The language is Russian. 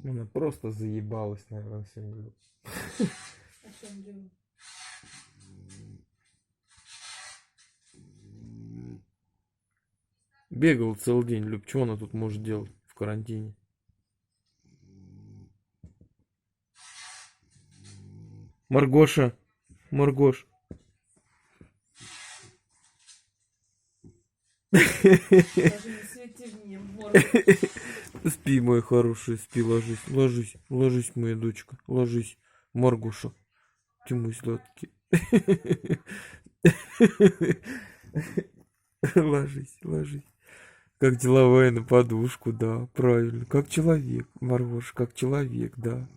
Она просто заебалась, наверное, всем. А что он делал? Бегал целый день, Люб, что она тут может делать в карантине? Маргоша, Маргош. Даже не свети мне в морду. Спи, мой хороший, спи, ложись, ложись, ложись, моя дочка, ложись, Маргоша, ты мой сладкий. Ложись, ложись. Как деловая на подушку, да, правильно. Как человек, Маргош, как человек, да.